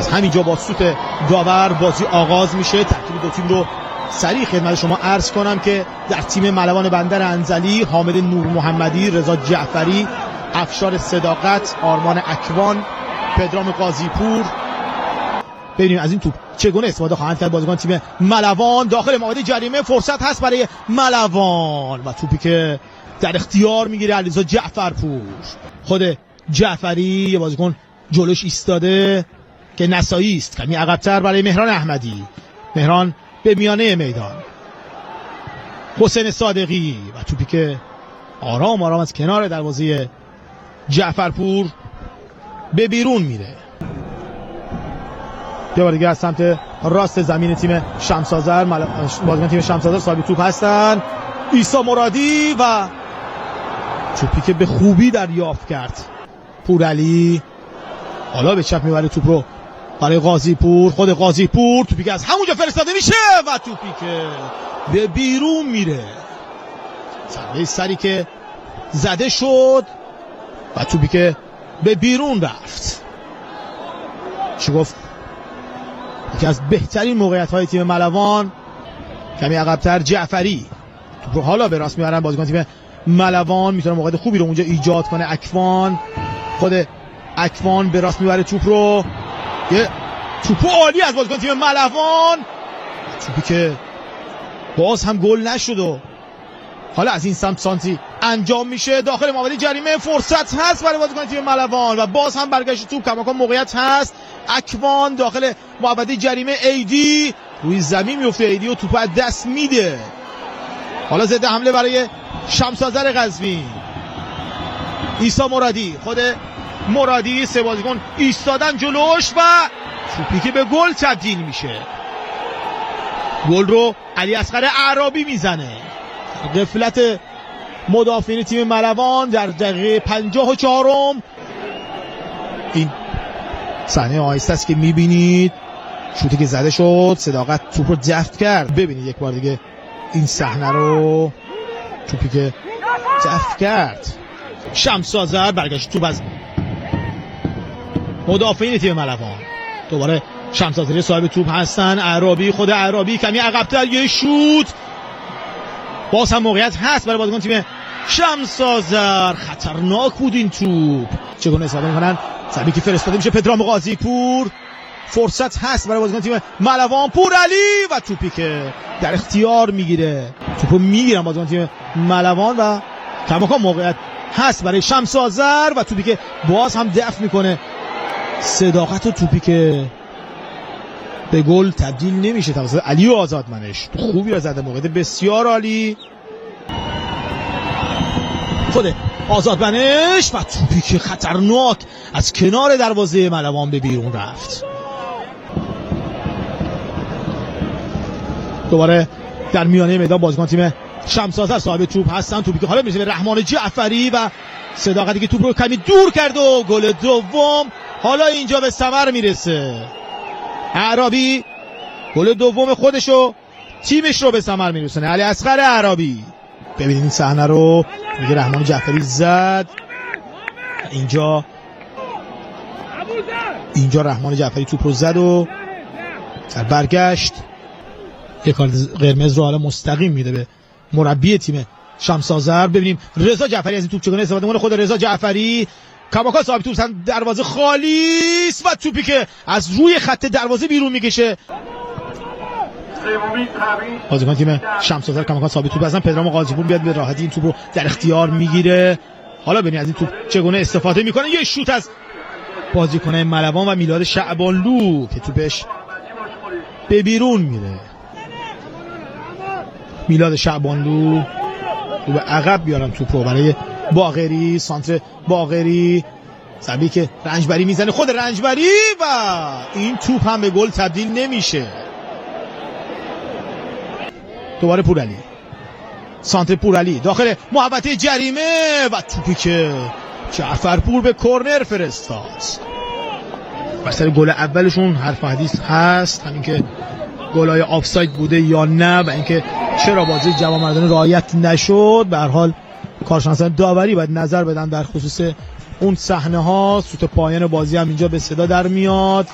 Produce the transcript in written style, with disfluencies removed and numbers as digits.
از همینجا با سوت داور بازی آغاز میشه. ترکیب دو تیم رو سریع خدمت شما عرض کنم که در تیم ملوان بندر انزلی حامد نور محمدی، رضا جعفری، افشار صداقت، آرمان اکوان، پدرام قاضی پور. ببینیم از این توپ چگونه استفاده خواهند کرد بازیکن تیم ملوان. داخل محوطه جریمه فرصت هست برای ملوان و توپی که در اختیار میگیره علیرضا جعفرپور. خود جعفری یه بازیکن جلوش ایستاده که نسایی است، کمی عقب‌تر برای مهران احمدی. مهران به میانه میدان، حسین صادقی و توپی که آرام آرام از کنار دروازه جعفرپور به بیرون میره. یه بار دیگه از سمت راست زمین تیم شمس آذر، بازیکن تیم شمس آذر صاحب توپ هستن. عیسی مرادی و توپی که به خوبی دریافت کرد پورعلی. حالا به چپ میبره توپ رو برای قاضی پور. خود قاضی پور توپی که از همونجا فرستاده میشه و توپی که به بیرون میره. ضربه سری که زده شد و توپی که به بیرون رفت. چی گفت؟ یکی از بهترین موقعیت‌های تیم ملوان. کمی عقب‌تر جعفری توپ رو حالا به راست میبرن بازیکن تیم ملوان. میتونه موقعیت خوبی رو اونجا ایجاد کنه. اکوان، خود اکوان به راست میبره توپ رو. یه توپ عالی از بازیکن تیم ملوان، توپی که باز هم گل نشد و حالا از این سمت سانتی انجام میشه داخل محوطه جریمه. فرصت هست برای بازیکن تیم ملوان و باز هم برگشت توپ. کماکان موقعیت هست. اکوان داخل محوطه جریمه، ایدی روی زمین میفته، ایدی و توپ از دست میده. حالا ضد حمله برای شمس آذر قزوین. عیسی مرادی، خود مرادی، سه بازیکن ایستادن جلوش و توپی که به گل تبدیل میشه. گل رو علی اصغر اعرابی میزنه. غفلت مدافعین تیم ملوان در دقیقه 54م. این صحنه آهسته است که میبینید. شوتی که زده شد، صداقت توپ رو دفع کرد. ببینید یک بار دیگه این صحنه رو. توپی که دفع کرد شمس آذر، برگشت توپ از مدافعین تیم ملوان. دوباره شمس آذری صاحب توپ هستن. اعرابی، خود اعرابی کمی عقب‌تر، یه شوت. باز هم موقعیت هست برای بازیکن تیم شمس آذر. خطرناک بود این توپ. چگونه استفاده میکنن؟ ضربه‌ای که فرستاده میشه پدرام قاضی پور. فرصت هست برای بازیکن تیم ملوان. پورعلی و توپی که در اختیار میگیره. توپو میگیرن بازیکن تیم ملوان و کماکان موقعیت هست برای شمس آذر و توپی که باز هم دفع میکنه صداقت و توپی که به گل تبدیل نمیشه توسط علی آزادمنش. خوبی را زده، موقعیت بسیار عالی. خود آزادمنش و توپی که خطرناک از کنار دروازه ملوان به بیرون رفت. دوباره در میانه میدان بازیکن تیم شمس آذر صاحب توپ هستن. توپی که حالا میشه به رحمان جعفری و صداقتی که توپ رو کمی دور کرد و گل دوم حالا اینجا به ثمر میرسه. اعرابی گل دوم خودشو، تیمش رو به ثمر میرسونه. علی اصغر اعرابی. ببینید این صحنه رو. میگه رحمان جعفری زد. اینجا رحمان جعفری توپ رو زد و در برگشت یک کارت قرمز رو حالا مستقیم میده به مربی تیم شمس آذر. ببینیم رضا جعفری از این توپ چگونه استفاده میکنه. خود رضا جعفری کماکان صاحب توپ، دروازه خالی است و توپی که از روی خط دروازه بیرون میکشه. بازیکن تیم شمس آذر کماکان صاحب توپ هستن. پدرام قاضی پور بیاد به راحتی این توپ رو در اختیار میگیره. حالا ببینید از این توپ چگونه استفاده میکنه. یه شوت از بازیکن ملوان و میلاد شعبانلو که توپش به بیرون میره. میلاد شعبانلو رو به عقب بیارن توپ رو برای باقری. سانتر باقری، ضربه‌ای که رنجبری میزنه، خود رنجبری و این توپ هم به گل تبدیل نمیشه. دوباره پورعلی، سانتر پورعلی داخل محوطه جریمه و توپی که جعفرپور به کرنر فرستاد. بر سر گل اولشون حرف حدیث هست، همین که گلای آفساید بوده یا نه و اینکه چرا بازی جوانمردانه رعایت نشد. به هر حال کارشناسان داوری باید نظر بدن در خصوص اون صحنه ها. سوت پایان بازی هم اینجا به صدا در میاد.